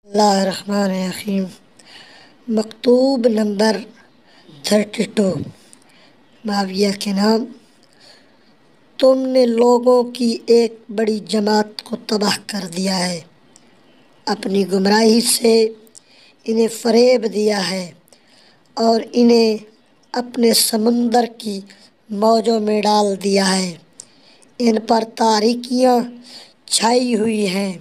اللہ الرحمن الرحیم۔ مکتوب نمبر 32۔ معاویہ کے نام۔ تم نے لوگوں کی ایک بڑی جماعت کو تباہ کر دیا ہے، اپنی گمراہی سے انہیں فریب دیا ہے اور انہیں اپنے سمندر کی موجوں میں ڈال دیا ہے۔ ان پر تاریکیاں چھائی ہوئی ہیں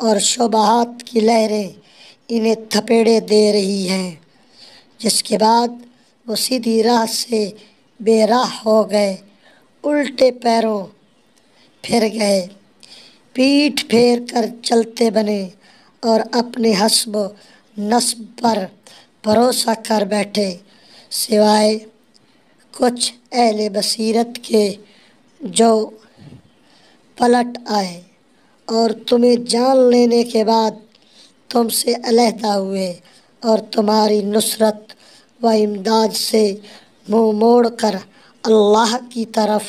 اور شبہات کی لہریں انہیں تھپیڑے دے رہی ہیں، جس کے بعد وہ سیدھی راہ سے بے راہ ہو گئے، الٹے پیروں پھر گئے، پیٹھ پھیر کر چلتے بنے اور اپنے حسب و نسب پر بھروسہ کر بیٹھے، سوائے کچھ اہل بصیرت کے جو پلٹ آئے اور تمہیں جان لینے کے بعد تم سے علیحدہ ہوئے اور تمہاری نصرت و امداد سے منہ موڑ کر اللہ کی طرف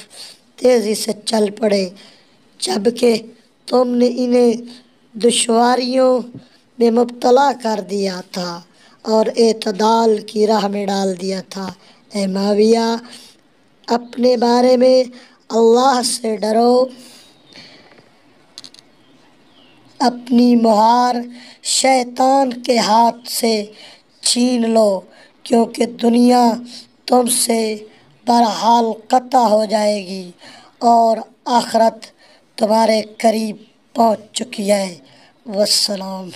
تیزی سے چل پڑے، جبکہ تم نے انہیں دشواریوں میں مبتلا کر دیا تھا اور اعتدال کی راہ میں ڈال دیا تھا۔ اے معاویہ، اپنے بارے میں اللہ سے ڈرو، اپنی مہار شیطان کے ہاتھ سے چھین لو، کیونکہ دنیا تم سے بہرحال قطع ہو جائے گی اور آخرت تمہارے قریب پہنچ چکی ہے۔ والسلام۔